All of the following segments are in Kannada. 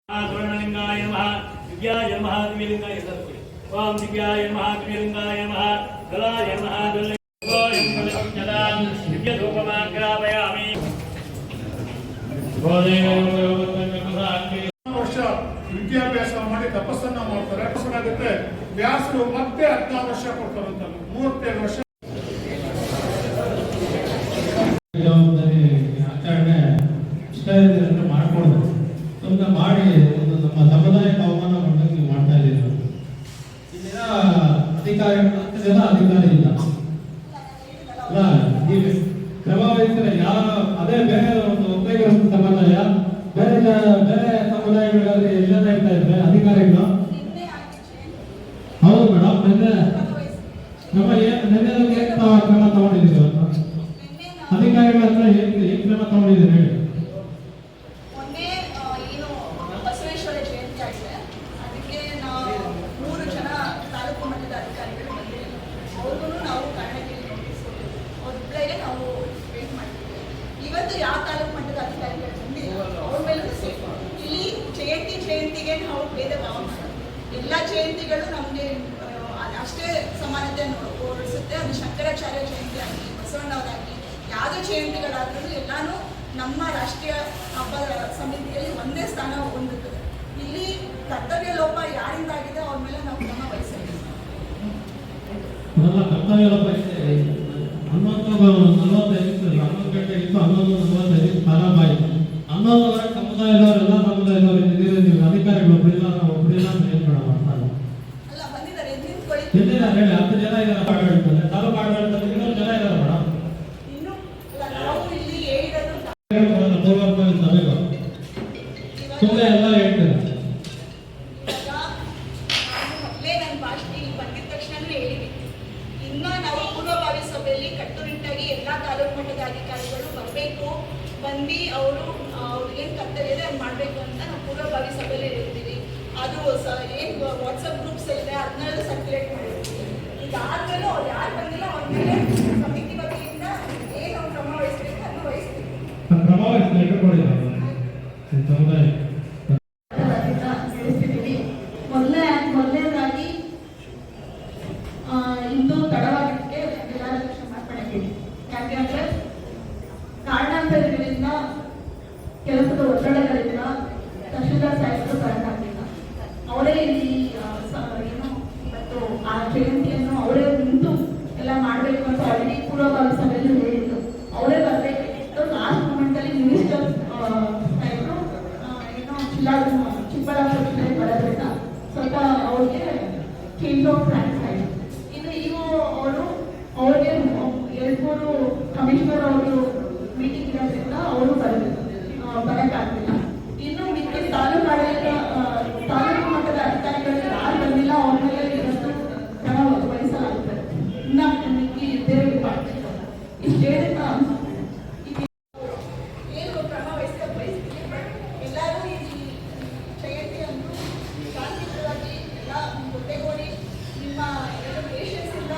स्वर्णलिंगाय नमः दिव्याय नमः दिव्यलिंगाय नमः ओम दिव्याय नमः दिव्यलिंगाय नमः गलाय नमः गलाय नमः दिव्य धूपमाग्रापयामि ವರ್ಷ ವಿದ್ಯಾಭ್ಯಾಸ ಮಾಡಿ ತಪಸ್ಸನ್ನ ಮಾಡ್ತಾರೆ. ಆಗುತ್ತೆ ವ್ಯಾಸರು ಮತ್ತೆ 16 ವರ್ಷ ಕೊಡ್ತಾರಂತ 32 ವರ್ಷ ಜವಾಬ್ದಾರಿ ಆಚರಣೆ ಇಷ್ಟ ಇದೆ ಮಾಡ್ಕೊಂಡು ಸುಮ್ಮನೆ ಮಾಡಿ ಒಂದು ನಮ್ಮ ಸಮುದಾಯಕ್ಕೆ ಅವಮಾನ ಮಾಡೋದು ನೀವು ಮಾಡ್ತಾ ಇದ್ದೀರಿ. ಇಲ್ಲಿನ ಅಧಿಕಾರಿ ಇಲ್ಲ ಅಲ್ಲ, ಈ ಕ್ರಮ ವಹಿಸಿದ್ರೆ ಯಾವ ಅದೇ ಬೇರೆ ಒಂದು ಒಬ್ಬರಿಗೆ ಒಂದು ಸಮುದಾಯ ಬೇರೆ ಸಮುದಾಯಗಳಲ್ಲಿ ಎಲ್ಲ ಇರ್ತಾ ಇದ್ರೆ ಅಧಿಕಾರಿಗಳು. ಹೌದು ಮೇಡಮ್, ನೆನ್ನೆ ಕ್ರಮ ತಗೊಂಡಿದ್ದೀವಿ. ಅಧಿಕಾರಿಗಳ ಹತ್ರ ಏನ್ ಕ್ರಮ ತಗೊಂಡಿದ್ದೀರಿ ಹೇಳಿ. ಮೊನ್ನೆ ಏನು ಬಸವೇಶ್ವರ ಜಯಂತಿ ಆಗಿದೆ, ಅದಕ್ಕೆ ನಾವು 3 ಜನ ತಾಲೂಕು ಮಟ್ಟದ ಅಧಿಕಾರಿಗಳು ಬಂದಿದ್ದೀವಿ. ಅವ್ರಿಗೂ ನಾವು ಕಾರಣಕ್ಕೆ ನೋಟಿಸ್ ಕೊಟ್ಟಿದ್ದೀವಿ. ಅವ್ರಿಗೆ ನಾವು ವೇಟ್ ಮಾಡ್ತೀವಿ. ಇವತ್ತು ಯಾವ ತಾಲೂಕು ಮಟ್ಟದ ಅಧಿಕಾರಿಗಳು ಬಂದಿಲ್ಲ, ಅವ್ರ ಮೇಲೂ ಸೇಫ್. ಇಲ್ಲಿ ಜಯಂತಿಗೆ ನಾವು ಭೇದ ಭಾವ ಮಾಡೋದು. ಎಲ್ಲ ಜಯಂತಿಗಳು ನಮಗೆ ಅಷ್ಟೇ ಸಮಾನತೆಯನ್ನು ತೋರಿಸುತ್ತೆ. ಅದು ಶಂಕರಾಚಾರ್ಯ ಜಯಂತಿ ಆಗಲಿ, ಬಸವಣ್ಣವರಾಗಲಿ, ಯಾವುದೇ ಜಯಂತಿಗಳಾದ್ರೂ ಎಲ್ಲಾನು ನಮ್ಮ ರಾಷ್ಟ್ರೀಯ ಹಬ್ಬ ಸಮಿತಿಯಲ್ಲಿ ಒಂದೇ ಸ್ಥಾನ ಹೊಂದುತ್ತದೆ. ಇಲ್ಲಿ ಕರ್ತವ್ಯ ಲೋಪ ಯಾರಿಂದಾಗಿದೆ ಅವ್ರ ಮೇಲೆ ನಾವು ಕ್ರಮ ವಹಿಸಬೇಕು. ಕರ್ತವ್ಯ ಲೋಪ ಇದೆ. 11 ಗಂಟೆ ಇತ್ತು, 11:45 ಪ್ರಾರಂಭ ಆಯಿತು. 11 ಸಮುದಾಯದವರು ಎಲ್ಲ ಸಮುದಾಯದವರು ಇದ್ದೀರಿ, ನೀವು ಅಧಿಕಾರಿಗಳು ಒಬ್ಬರಿಲ್ಲ ಅಂತ ಹೇಳ್ಬೇಡ. ಅಲ್ಲ, ಬಂದಿದ್ದಾರೆ, ನಿಂತ್ಕೊಳ್ಳಿ. ಎಲ್ಲಿದ್ದಾರೆ ಹೇಳಿ. 10 ಜನ ಇದ್ದಾರೆ ಆಡಳಿತದಲ್ಲಿ, ತಾಲೂಕು ಆಡಳಿತದಲ್ಲಿ 2 ಜನ ಇದ್ದಾರೆ ಮೇಡಮ್. ನಾವು ಇಲ್ಲಿ ಹೇಳಿರೋದು ಸುಮ್ಮನೆ ಎಲ್ಲ ಹೇಳ್ತಾರೆ. ಇವಾಗ ನಾನು ಮೊದಲೇ ನನ್ನ ಭಾಷೆಗೆ ಬಂದಿದ ತಕ್ಷಣವೇ ಹೇಳಿದ್ದೀನಿ. ಇನ್ನು ನಾವು ಪೂರ್ವಭಾವಿ ಸಭೆಯಲ್ಲಿ ಕಟ್ಟುನಿಟ್ಟಾಗಿ ಎಲ್ಲ ತಾಲೂಕು ಮಟ್ಟದ ಅಧಿಕಾರಿಗಳು ಬರಬೇಕು, ಬಂದು ಅವ್ರಿಗೇನು ಕರ್ತವ್ಯ ಇದೆ ಅದು ಮಾಡಬೇಕು ಅಂತ ನಾವು ಪೂರ್ವಭಾವಿ ಸಭೆಯಲ್ಲಿ ಹೇಳ್ತೀವಿ. ಅದು ಏನು ವಾಟ್ಸಪ್ ಗ್ರೂಪ್ಸ್ ಇದೆ ಅದನ್ನೆಲ್ಲ ಸರ್ಕ್ಯುಲೇಟ್ ಮಾಡಿರ್ತೀವಿ. ಇದಾದ್ಮೇಲೆ ಅವ್ರು ಯಾರು ಬಂದಿಲ್ಲ ಅವ್ರ ಮೇಲೆ ಸಮಿತಿ ವತಿಯಿಂದ ಏನು ಕ್ರಮ ವಹಿಸ್ಬೇಕು ಅದನ್ನು ವಹಿಸ್ತೀವಿ. ಮೊದಲನೇದಾಗಿ ಇಂದು ತಡವಾಗಿದ್ದಕ್ಕೆ ಎಲ್ಲರೂ ಕ್ಷಮಾಪಣೆ ಕೇಳಿ. ಯಾಕೆಂದ್ರೆ ಕಾರಣಾಂತರಗಳಿಂದ ಕೆಲಸದ ಒತ್ತಡಗಳಿಂದ ತಹಶೀಲ್ದಾರ್ ಸಾಹೇಬರು ಬರಕ್ಕಾಗಲಿಲ್ಲ. ಅವರೇ ಇಲ್ಲಿ ಏನು ಇವತ್ತು ಆ ಜಯಂತಿಯನ್ನು ಅವರೇ ನಿಂತು ಎಲ್ಲ ಮಾಡಬೇಕು ಅಂತ ಆಲ್ರೆಡಿ ಪೂರ್ವಭಾವಿ ಸಭೆಯಲ್ಲಿ ಹೇಳಿದ್ರು. ಅವರೇ ಬರಬೇಕಿತ್ತು. ಲಾಸ್ಟ್ ಮೂಮೆಂಟ್ ಅಲ್ಲಿ ಮಿನಿಸ್ಟರ್ ಸಾಹೇಬರು ಏನೋ ಚಿಕ್ಕಬಳ್ಳಾಪುರ ಜಿಲ್ಲೆಗೆ ಬರೋದ್ರಿಂದ ಸ್ವಲ್ಪ ಅವ್ರಿಗೆ ಚೇಂಜ್ ಆಫ್ ಪ್ಲಾನ್ಸ್ ಆಯಿತು. ಇನ್ನು ಅವ್ರಿಗೆ 2-3 ಕಮಿಷನರ್ ಅವರು ಮೀಟಿಂಗ್ ಇರೋದ್ರಿಂದ ಅವರು ಬರೋಕ್ಕಾಗಲಿಲ್ಲ. ಇನ್ನು ಮಿಕ್ಕ ತಾಲೂಕು ಮಟ್ಟದ ಅಧಿಕಾರಿಗಳು ಯಾರು ಬಂದಿಲ್ಲ ಅವ್ರ ಮೇಲೆ ಇವತ್ತು ಕ್ರಮ ವಹಿಸಲಾಗುತ್ತದೆ. ಇನ್ನು ಮಿಕ್ಕಿ ಬೇರೆ ಡಿಪಾರ್ಟ್ಮೆಂಟ್ ಇಷ್ಟು ಹೇಳಿದ ಏನು ಕ್ರಮ ವಹಿಸ್ತೀವಿ. ಎಲ್ಲರೂ ಈ ಜಯಂತಿಯನ್ನು ಶಾಂತಿಯುತವಾಗಿ ಎಲ್ಲ ಜೊತೆಗೂಡಿ ನಿಮ್ಮ ಪೇಷನ್ಸಿಂದ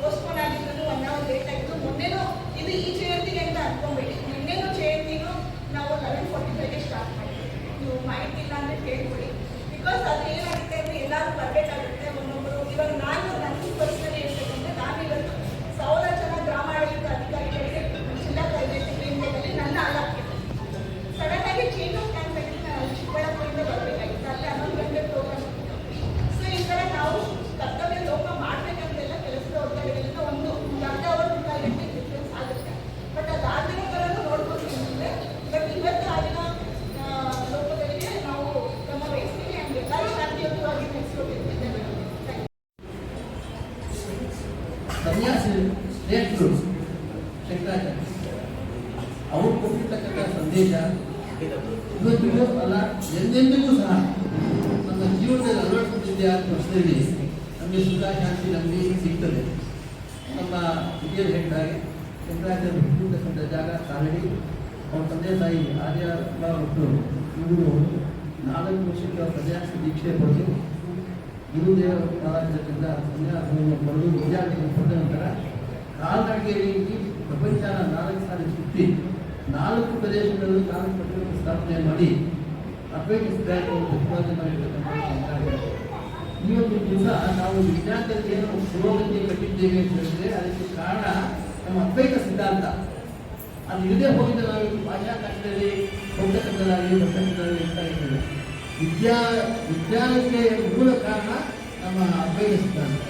ಪೋಸ್ಟ್ಪೋನ್ ಆಗಿದ್ದು 1 hour ಲೇಟ್ ಆಯಿತು. ಮೊನ್ನೆನೂ ಇದು ಈ ಜಯಂತಿಗೆ ಅಂತ ಅನ್ಕೊಂಬೇಡಿ. ನಿನ್ನೆನೂ ಜಯಂತಿನೂ ನಾವು 11:45ಗೆ ಸ್ಟಾರ್ಟ್ ಮಾಡಿದ್ವಿ. ನೀವು ಮಾಹಿತಿ ಇಲ್ಲ ಅಂದರೆ ಕೇಳ್ಕೊಡಿ. ಬಿಕಾಸ್ ಅದು ಏನಾಗುತ್ತೆ ಅಂದರೆ ಎಲ್ಲರೂ ಬರಬೇಕಾಗುತ್ತೆ ಒನ್ನೊಬ್ಬರು. ಇವಾಗ ನಾನು ನನಗೆ ಪರ್ಸನಲಿ ಹೇಳ್ಬೇಕಂದ್ರೆ ನಾನು ಇವತ್ತು 1000 ಜನ ಗ್ರಾಮಾಡಳಿತ ಅಧಿಕಾರಿಗಳಿಗೆ ಜಿಲ್ಲಾ ಪಂಚಾಯತಿ ಕೇಂದ್ರದಲ್ಲಿ ನನ್ನ ಹಾಲಾಗ್ತಿದ್ದೆ. ಸಡನ್ ಆಗಿ ಚೇಂಜ್ ಆಫ್ ಪ್ಲಾನ್ ತೆಗೆದು ನಾನು ಚಿಕ್ಕಬಳ್ಳಾಪುರದಿಂದ ಬರಬೇಕಾಗಿತ್ತು. ಅಲ್ಲಿ 11 ಗಂಟೆ ಪ್ರೋಗ್ರಾಮ್. ಸೊ ಈ ಥರ ನಾವು ಕರ್ತವ್ಯ ಲೋಪ ಮಾಡಬೇಕಂತೆಲ್ಲ ಕೆಲಸದ ಒತ್ತಡಗಳಿಂದ ಒಂದು ಅರ್ಧ ಅವರ್ 1 ಗಂಟೆ ಡಿಫ್ರೆನ್ಸ್ ಆಗುತ್ತೆ. ಬಟ್ ಅದಾದ್ಮೇಲೆ ನೋಡ್ಕೊಳ್ತೀವಿ ಅಂದರೆ ಬಟ್ ಇವತ್ತು ಆಗಿನ ಲೋಪಗಳಿಗೆ ನಾವು ಕ್ರಮ ವಹಿಸ್ತೀವಿ. ಆ್ಯಂಡ್ ಎಲ್ಲರೂ ಶಾಂತಿಯುತವಾಗಿ ನಡೆಸ್ಕೊಟ್ಟಿರ್ತಿದ್ದೇವೆ. ಸನ್ಯಾಸಿ ಶ್ರೇಷ್ಠರು ಶಂಕರಾಚಾರ್ಯ ಅವರು ಕೊಟ್ಟಿರ್ತಕ್ಕಂಥ ಸಂದೇಶ ಇವತ್ತಿಗೂ ಅಲ್ಲ ಎಂದೆಂದಿಗೂ ಸಹ ನಮ್ಮ ಜೀವನದಲ್ಲಿ ಅಳವಡಿಸುತ್ತಿದೆ ಆದ ವರ್ಷದಲ್ಲಿ ನಮಗೆ ಸುಖ ಶಾಂತಿ ನಮಗೆ ಸಿಗ್ತದೆ. ನಮ್ಮ ಹಿರಿಯರು ಹೇಳಿದಾಗೆ ಶಂಕರಾಚಾರ್ಯ ಹುಟ್ಟಿರ್ತಕ್ಕಂಥ ಜಾಗ ಕಾಲಡಿ. ಅವ್ರ ತಂದೆ ತಾಯಿ ಆರ್ಯಲ್ಲ ಮತ್ತು ಇವರು 4 ವರ್ಷಕ್ಕೆ ಅವ್ರ ಸನ್ಯಾಸ ದೀಕ್ಷೆ ಪಡೆದು ಗುರುದೇವ ಪ್ರಾರಂಭದಿಂದ ಸನ್ಯಾಸವನ್ನು ಪಡೆದು ವಿದ್ಯಾರ್ಥಿಗಳು ಪಡೆದ ನಂತರ ಕಾಲ್ನಡಿಗೆಯಲ್ಲಿ ಪ್ರಪಂಚನ 4 ಸಾರಿ ಸುತ್ತಿ 4 ಪ್ರದೇಶಗಳಲ್ಲಿ ತಾಲೂಕು ಸ್ಥಾಪನೆ ಮಾಡಿ ಅದ್ವೈತ ಸಿದ್ಧಾಂತ ಪ್ರತಿಪಾದನೆ ಮಾಡಿರ್ತಕ್ಕಂಥ ಇವತ್ತು ದಿವಸ ನಾವು ವಿಜ್ಞಾನದಲ್ಲಿ ಏನು ಪುರೋಗತಿ ಕಟ್ಟಿದ್ದೇವೆ ಅಂತ ಹೇಳಿದ್ರೆ ಅದಕ್ಕೆ ಕಾರಣ ನಮ್ಮ ಅದ್ವೈತ ಸಿದ್ಧಾಂತ. ಅದು ಇಲ್ಲದೆ ಹೋಗಿದ್ದ ನಾವು ಭಾಷಾಕಾಶದಲ್ಲಿ ಬೌದ್ಧಕದಲ್ಲಿ ಬರ್ತಕ್ಕಂಥದ್ದು ಇರ್ತಾ ಇದ್ದೇವೆ. ವಿಜ್ಞಾನಕ್ಕೆ ಮೂಲ ಕಾರಣ ನಮ್ಮ ಅದ್ವೈತ ಸಿದ್ಧಾಂತ.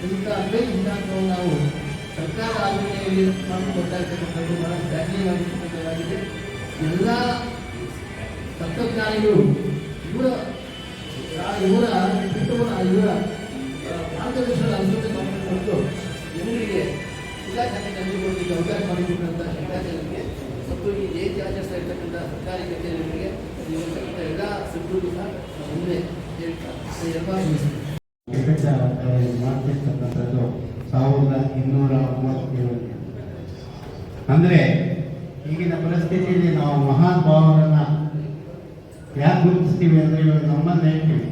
ಇಂಥ ಅದ್ವೈತ ಸಿದ್ಧಾಂತವನ್ನು ನಾವು ಸರ್ಕಾರ ಆಚರಣೆಯಲ್ಲಿ ಮಾಡಿಕೊಡ್ತಾ ಇರ್ತಕ್ಕಂಥದ್ದು ಬಹಳ ಶ್ಲಾಘನೀಯವಾಗಿರ್ತಕ್ಕಂಥದ್ದಾಗಿದೆ. ಎಲ್ಲ ತತ್ವಜ್ಞಾನಿಗಳು ಇವರ ಮಾರ್ಗದರ್ಶನದ ಅಂಶತೆ ಮಾಡಿಕೊಂಡು ಜನರಿಗೆ ಶಿಲಾಶಾಖೆ ತಂದುಕೊಡಲಿಕ್ಕೆ ಅವಕಾಶ ಮಾಡಿಕೊಟ್ಟಂಥ ಶಂಕರಾಚಾರ್ಯರಿಗೆ ಮತ್ತು ಈ ಜಯಂತಿ ಆಚರಿಸ್ತಾ ಇರ್ತಕ್ಕಂಥ ಸರ್ಕಾರಿ ಕಚೇರಿಗಳಿಗೆ ಇರತಕ್ಕಂಥ ಎಲ್ಲ ಸಿಬ್ಬಂದಿಗೂ ಸಹ ಮುಂದೆ ಹೇಳ್ತಾ ಎಲ್ಲ ಮಾಡ್ತಿರ್ತಕ್ಕಂಥದ್ದು 1237 ಅಂದರೆ ಈಗಿನ ಪರಿಸ್ಥಿತಿಯಲ್ಲಿ ನಾವು ಮಹಾನ್ ಭಾವರನ್ನ ಯಾಕೆ ಗುರುತಿಸ್ತೀವಿ ಅಂದರೆ ಇವಾಗ ನಮ್ಮನ್ನೇ ಹೇಳ್ತೀವಿ.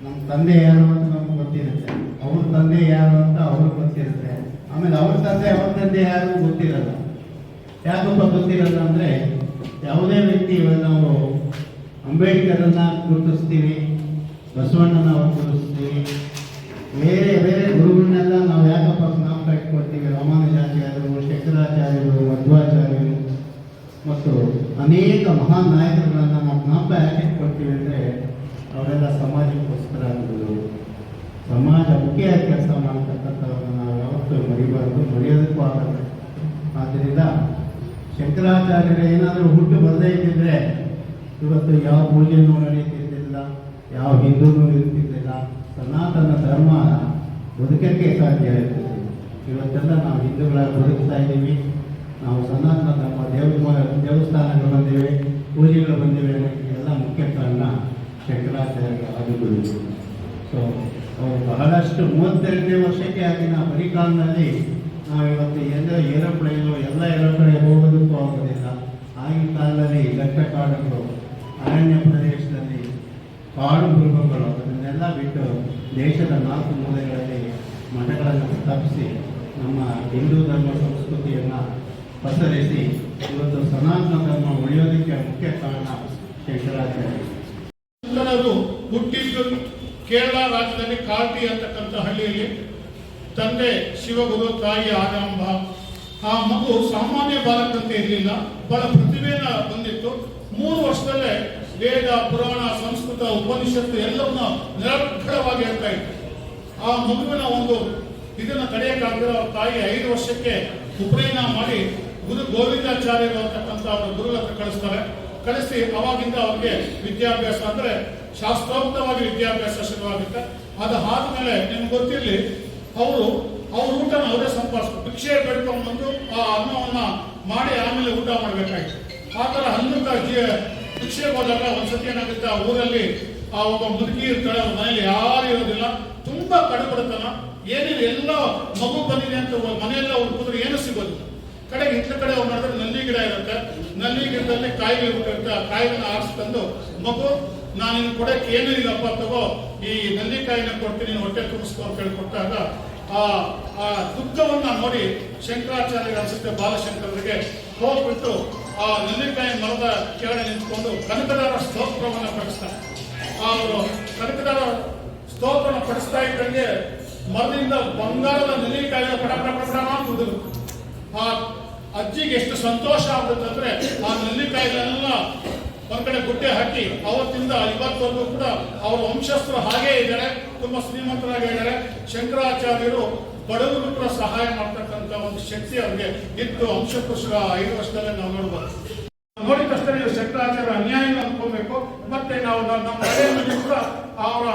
ನಮ್ಮ ತಂದೆ ಯಾರು ಅಂತ ನಮ್ಗೆ ಗೊತ್ತಿರುತ್ತೆ, ಅವ್ರ ತಂದೆ ಯಾರು ಅಂತ ಅವ್ರಿಗೆ ಗೊತ್ತಿರುತ್ತೆ, ಆಮೇಲೆ ಅವ್ರ ತಂದೆ ಯಾರು ಗೊತ್ತಿರಲ್ಲ. ಯಾಕಪ್ಪ ಗೊತ್ತಿರಲ್ಲ ಅಂದರೆ ಯಾವುದೇ ವ್ಯಕ್ತಿ ಇವಾಗ ನಾವು ಅಂಬೇಡ್ಕರನ್ನ ಗುರುತಿಸ್ತೀವಿ, ಬಸವಣ್ಣನ ಅವ್ರು ಗುರುತಿಸ್ತೀವಿ, ಬೇರೆ ಬೇರೆ ಗುರುಗಳನ್ನೆಲ್ಲ ನಾವು ಯಾಕಪ್ಪ ಜ್ಞಾಪಕ ಇಟ್ಕೊಳ್ತೀವಿ. ರಾಮಾನುಜಾಚಾರ್ಯರು, ಶಂಕರಾಚಾರ್ಯರು, ಮಧ್ವಾಚಾರ್ಯರು ಮತ್ತು ಅನೇಕ ಮಹಾನ್ ನಾಯಕರುಗಳನ್ನು ನಾವು ಜ್ಞಾಪಕ ಯಾಕೆ ಇಟ್ಕೊಳ್ತೀವಿ ಅಂದರೆ ಅವರೆಲ್ಲ ಸಮಾಜಕ್ಕೋಸ್ಕರ ಆಗಿರೋದು, ಸಮಾಜ ಮುಖ್ಯವಾಗಿ ಕೆಲಸ ಮಾಡ್ತಕ್ಕಂಥವ್ರನ್ನ ನಾವು ಯಾವತ್ತೂ ಮರಿಬಾರ್ದು, ಮರೆಯೋದಕ್ಕೂ ಆಗಲ್ಲ. ಆದ್ದರಿಂದ ಶಂಕರಾಚಾರ್ಯರು ಏನಾದರೂ ಹುಟ್ಟು ಬರದೇ ಇದ್ದಿದ್ರೆ ಇವತ್ತು ಯಾವ ಪೂಜೆನೂ ನಡೀತಿರ್ಲಿಲ್ಲ, ಯಾವ ಹಿಂದೂನೂ ಇರ್ತಿರ್ಲಿಲ್ಲ, ಸನಾತನ ಧರ್ಮ ಬದುಕಕ್ಕೆ ಸಾಧ್ಯ ಇರ್ತದೆ. ಇವತ್ತೆಲ್ಲ ನಾವು ಹಿಂದೂಗಳಾಗಿ ಬದುಕ್ತಾ ಇದ್ದೀವಿ. ನಾವು ಸನಾತನ ಧರ್ಮ ದೇವಸ್ಥಾನಗಳು ಬಂದಿವೆ, ಪೂಜೆಗಳು ಬಂದಿವೆ. ಎಲ್ಲ ಮುಖ್ಯ ಕಾರಣ ಶಂಕರಾಚಾರ್ಯ ಆದಿಗುರು. ಸೊ ಅವರು ಬಹಳಷ್ಟು 32ನೇ ವರ್ಷಕ್ಕೆ ಆಗಿನ ಪರಿಕಾಲದಲ್ಲಿ ನಾವಿವತ್ತು ಎಲ್ಲ ಏರೋಪ್ಲೇನು ಎಲ್ಲ ಕಡೆ ಹೋಗೋದಕ್ಕೂ ಆಗೋದಿಲ್ಲ. ಆಗಿನ ಕಾಲದಲ್ಲಿ ದಟ್ಟ ಕಾಡುಗಳು, ಅರಣ್ಯ ಪ್ರದೇಶದಲ್ಲಿ ಕಾಡು ಮೃಗಗಳು ಅದನ್ನೆಲ್ಲ ಬಿಟ್ಟು ದೇಶದ 4 ಮೂಲೆಗಳಲ್ಲಿ ಮಠಗಳನ್ನು ಸ್ಥಾಪಿಸಿ ನಮ್ಮ ಹಿಂದೂ ಧರ್ಮ ಸಂಸ್ಕೃತಿಯನ್ನು ಪಸರಿಸಿ ಇವತ್ತು ಸನಾತನ ಧರ್ಮ ಉಳಿಯೋದಕ್ಕೆ ಮುಖ್ಯ ಕಾರಣ ಶಂಕರಾಚಾರ್ಯ. ಹುಟ್ಟಿದ್ದು ಕೇರಳ ರಾಜ್ಯದಲ್ಲಿ ಕಾಲ್ಟಿ ಅಂತಕ್ಕಂಥ ಹಳ್ಳಿಯಲ್ಲಿ. ತಂದೆ ಶಿವಗುರು, ತಾಯಿ ಆದಾಂಬ. ಆ ಮಗು ಸಾಮಾನ್ಯ ಬಾಲಕಂತೆ ಇರಲಿಲ್ಲ, ಬಹಳ ಪ್ರತಿಭೆನ ಬಂದಿತ್ತು. 3 ವರ್ಷದಲ್ಲೇ ವೇದ, ಪುರಾಣ, ಸಂಸ್ಕೃತ, ಉಪನಿಷತ್ತು ಎಲ್ಲವನ್ನ ನಿರರ್ಗಳವಾಗಿ ಹೇಳ್ತಾ ಇತ್ತು. ಆ ಮಗುವಿನ ಒಂದು ಇದನ್ನು ತಡೆಯಕ್ಕಾಗದ ತಾಯಿ 5 ವರ್ಷಕ್ಕೆ ಉಪನಯನ ಮಾಡಿ ಗುರು ಗೋವಿಂದಾಚಾರ್ಯರು ಅಂತಕ್ಕಂಥ ಅವರ ಗುರುಗಳ ಹತ್ರ ಕಳಿಸಿ ಅವಾಗಿಂದ ಅವ್ರಿಗೆ ವಿದ್ಯಾಭ್ಯಾಸ ಅಂದ್ರೆ ಶಾಸ್ತ್ರೋಕ್ತವಾಗಿ ವಿದ್ಯಾಭ್ಯಾಸ ಶುರುವಾಗುತ್ತೆ. ಅದು ಆದ್ಮೇಲೆ ನಿಮ್ಗೆ ಗೊತ್ತಿರಲಿ, ಅವ್ರ ಊಟನ ಅವರೇ ಸಂಪಾದಿಸ್ತಾರೆ. ಭಿಕ್ಷೆ ಬೆಳ್ಕೊಂಡು ಬಂದು ಆ ಅನ್ನವನ್ನ ಮಾಡಿ ಆಮೇಲೆ ಊಟ ಮಾಡ್ಬೇಕಾಯ್ತು. ಆ ಥರ ಭಿಕ್ಷೆಗೆ ಹೋದಾಗ ಒಂದ್ಸತಿ ಏನಾಗುತ್ತೆ, ಆ ಊರಲ್ಲಿ ಆ ಒಬ್ಬ ಮುದುಕಿ ಇರ್ತಾಳೆ, ಅವ್ರ ಮನೇಲಿ ಯಾರು ಇರೋದಿಲ್ಲ, ತುಂಬಾ ಕಡುಬಡತನ, ಏನಿಲ್ಲ, ಎಲ್ಲ ಮಗು ಬಂದಿದೆ ಅಂತ ಮನೆಯೆಲ್ಲ ಹುಡುಕಿದ್ರೆ ಏನು ಸಿಗೋದಿಲ್ಲ. ಕಡೆಗೆ ಇತ್ತ ಕಡೆ ಮಾಡಿದ್ರೆ ನಲ್ಲಿ ಗಿಡ ಇರುತ್ತೆ, ನಲ್ಲಿ ಗಿಡದಲ್ಲಿ ಕಾಯಿಗಳು ಇರುತ್ತೆ. ಆ ಕಾಯಿಗಳನ್ನ ಆರಿಸ್ಕೊಂಡು ಮಗು, ನಾನು ನಿನ್ ಕೊಡಕ್ಕೆ ಏನೂ ಇಲ್ಲಪ್ಪ, ತಗೋ ಈ ನಲ್ಲಿಕಾಯಿನ ಕೊಡ್ತೀನಿ, ಹೊಟ್ಟೆ ತುಂಬಿಸ್ಕೊ ಅಂತ ಹೇಳ್ಕೊಟ್ಟಾಗ ಆ ದುಃಖವನ್ನ ನೋಡಿ ಶಂಕರಾಚಾರ್ಯ ಅನ್ಸುತ್ತೆ ಬಾಲಶಂಕರರಿಗೆ ಹೋಗ್ಬಿಟ್ಟು ಆ ನಲ್ಲಿಕಾಯಿ ಮರದ ಕೆಳಗೆ ನಿಂತ್ಕೊಂಡು ಕನಕದಾರ ಸ್ತೋತ್ರವನ್ನು ಪಡಿಸ್ತಾರೆ. ಅವರು ಕನಕದಾರ ಸ್ತೋತ್ರನ ಪಡಿಸ್ತಾ ಇದ್ದಂಗೆ ಮರದಿಂದ ಬಂಗಾರದ ನಲ್ಲಿಕಾಯಿ ಪಡ ಕುದಿರು. ಆ ಅಜ್ಜಿಗೆ ಎಷ್ಟು ಸಂತೋಷ ಆಗುತ್ತೆ ಅಂದ್ರೆ ಆ ನಲ್ಲಿಕಾಯಿಗಳೆಲ್ಲ ಹೊರಗಡೆ ಗುಡ್ಡೆ ಹಾಕಿ ಅವತ್ತಿಂದ ಇವತ್ತವರೆಗೂ ಕೂಡ ಅವರ ವಂಶಸ್ಥರು ಹಾಗೇ ಇದ್ದಾರೆ, ತುಂಬಾ ಶ್ರೀಮಂತರಾಗಿದ್ದಾರೆ. ಶಂಕರಾಚಾರ್ಯರು ಬಡವರು ಕೂಡ ಸಹಾಯ ಮಾಡ್ತಕ್ಕಂಥ ಒಂದು ಶಕ್ತಿ ಅವ್ರಿಗೆ ಇತ್ತು. ವಂಶಪುರುಷರ 5 ವರ್ಷದಲ್ಲೇ ನಾವು ನೋಡ್ಬೋದು. ನೋಡಿದ ತಕ್ಷಣ ನೀವು ಶಂಕರಾಚಾರ್ಯ ಅನ್ಯಾಯ ಅನ್ಕೋಬೇಕು. ಮತ್ತೆ ನಾವು ನಮ್ಮ ಮನೆಯಲ್ಲಿ ಕೂಡ ಅವರ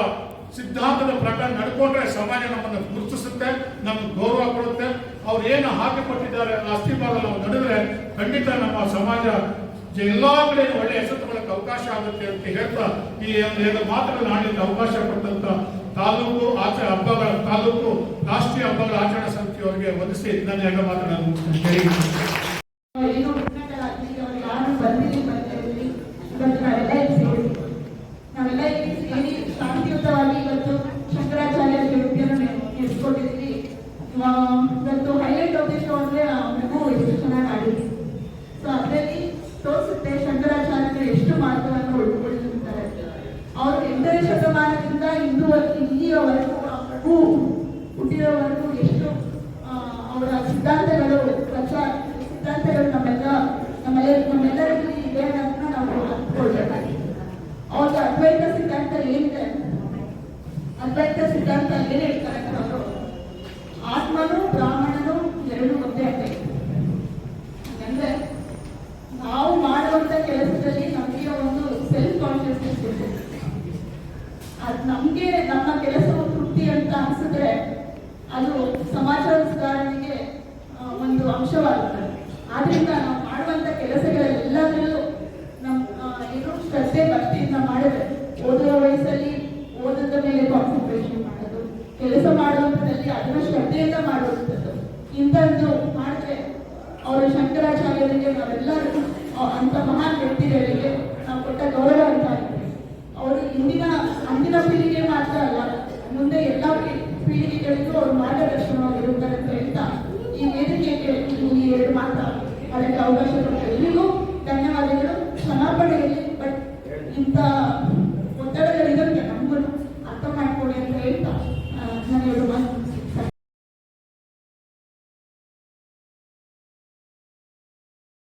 ಸಿದ್ಧಾಂತದ ಪ್ರಕಾರ ನಡ್ಕೊಂಡ್ರೆ ಸಮಾಜ ನಮ್ಮನ್ನು ಗುರುತಿಸುತ್ತೆ, ನಮ್ಗೆ ಗೌರವ ಕೊಡುತ್ತೆ. ಅವ್ರು ಏನು ಹಾಕಿಕೊಟ್ಟಿದ್ದಾರೆ ಅಸ್ಥಿಭಾಗ ನಾವು ನಡೆದ್ರೆ ಖಂಡಿತ ನಮ್ಮ ಸಮಾಜ ಎಲ್ಲಾ ಕಡೆ ಒಳ್ಳೆ ಹೆಸರು ತಗೊಳ್ಳಕ್ಕೆ ಅವಕಾಶ ಆಗುತ್ತೆ ಅಂತ ಹೇಳ್ತಾ ಈ ಒಂದು ಮಾತುಗಳನ್ನು ಆಡಲಿಕ್ಕೆ ಅವಕಾಶ ಕೊಟ್ಟಂತ ತಾಲೂಕು ಹಬ್ಬಗಳ ತಾಲೂಕು ರಾಷ್ಟ್ರೀಯ ಹಬ್ಬಗಳ ಆಚರಣಾ ಸಮಿತಿಯವರಿಗೆ ವಂದಿಸಿ ನನ್ನ 2 ಮಾತುಗಳನ್ನು ಮುಗಿಸ್ತೇನೆ. ನಾವೆಲ್ಲ ಇಲ್ಲಿ ಸೇರಿ ಶಾಂತಿಯುತವಾಗಿ ಇವತ್ತು ಶಂಕರಾಚಾರ್ಯ ಜಯಂತಿಯನ್ನು ನಡೆಸ್ಕೊಟ್ಟಿದ್ವಿ. ಇವತ್ತು ಹೈಲೈಟ್ ಆಫ್ ದಿ ಶೋ ಅಂದ್ರೆ ಮಗು ಎಷ್ಟು ಚೆನ್ನಾಗಿ ಆಡಿದ್ವಿ. ಸೊ ಅದರಲ್ಲಿ ತೋರಿಸುತ್ತೆ ಶಂಕರಾಚಾರ್ಯರು ಎಷ್ಟು ಮಹತ್ವವನ್ನು ಹುಟ್ಟಿರೋವರೆಗೂ ಆ ಪ್ರಭು ಹುಟ್ಟಿರೋವರೆಗೂ ಎಷ್ಟು ಅವರ ಸಿದ್ಧಾಂತಗಳು ಸಿದ್ಧಾಂತಗಳು ನಮ್ಮೆಲ್ಲರಿಗೂ ಇದೆ ಅಂತ ನಾವು ಅಂದ್ಕೊಳ್ಬೇಕಾಗಿದೆ. ಅವ್ರ ಅದ್ವೈತ ಸಿದ್ಧಾಂತ ಏನಿದೆ, ಅದ್ವೈತ ಸಿದ್ಧಾಂತ ಏನ್ ಹೇಳ್ತಾರೆ ಅವರು, ಆತ್ಮನು ಬ್ರಾಹ್ಮಣನು ಎರಡು ಒಂದೇ ಆಗಬೇಕು. ಅಂದ್ರೆ ನಾವು ಮಾಡುವಂತ ಕೆಲಸದಲ್ಲಿ ನಮಗೆ ಒಂದು ಸೆಲ್ಫ್ ಕಾನ್ಶಿಯಸ್ನೆಸ್ ಇದೆ. ಅದು ನಮ್ಗೆ ನಮ್ಮ ಕೆಲಸವು ತೃಪ್ತಿ ಅಂತ ಅನ್ಸಿದ್ರೆ ಅದು ಸಮಾಜದ ಸುಧಾರಣೆಗೆ ಒಂದು ಅಂಶವಾಗುತ್ತದೆ. ಆದ್ರಿಂದ ನಾವು ಮಾಡುವಂತ ಕೆಲಸಗಳೆಲ್ಲದರಲ್ಲೂ ಏನು ಶ್ರದ್ಧೆ ಭಕ್ತಿಯಿಂದ ಮಾಡಿದ್ರೆ, ಓದುವ ವಯಸ್ಸಲ್ಲಿ ಓದದ ಮೇಲೆ ಕಾನ್ಸಂಟ್ರೇಷನ್ ಮಾಡೋದು, ಕೆಲಸ ಮಾಡುವಂಥದ್ದಲ್ಲಿ ಅದನ್ನ ಶ್ರದ್ಧೆಯಿಂದ ಮಾಡುವಂಥದ್ದು, ಇಂಥದ್ದು ಮಾಡಿದ್ರೆ ಅವರು ಶಂಕರಾಚಾರ್ಯರಿಗೆ ನಾವೆಲ್ಲರೂ ಅಂತ ಮಹಾನ್ ವ್ಯಕ್ತಿಗಳಿಗೆ ನಾವು ಕೊಟ್ಟ ಗೌರವ ಅಂತ ಆಗಿದೆ. ಅವರು ಅಂದಿನ ಪೀಳಿಗೆ ಮಾತ್ರ ಅಲ್ಲ, ಮುಂದೆ ಎಲ್ಲ ಪೀಳಿಗೆಗಳಿಗೂ ಅವರು ಮಾರ್ಗದರ್ಶನವಾಗಿರುತ್ತಾರೆ ಅಂತ ಹೇಳ್ತಾ ಈ ವೇದಿಕೆಗೆ ಈ ಎರಡು ಮಾತ್ರ ಅದಕ್ಕೆ ಅವಕಾಶ ಕೊಟ್ಟು ಎಲ್ಲಿಗೂ ಧನ್ಯವಾದಗಳು. ಕ್ಷಮಾಪಣೆಯಲ್ಲಿ ಬಟ್ ಇಂಥ ಒತ್ತಡಗಳಿರೋಕ್ಕೆ ನಮ್ಮನ್ನು ಅರ್ಥ ಮಾಡ್ಕೊಳ್ಳಿ ಅಂತ ಹೇಳ್ತಾ ನಾನು ಎರಡು ಮಾತು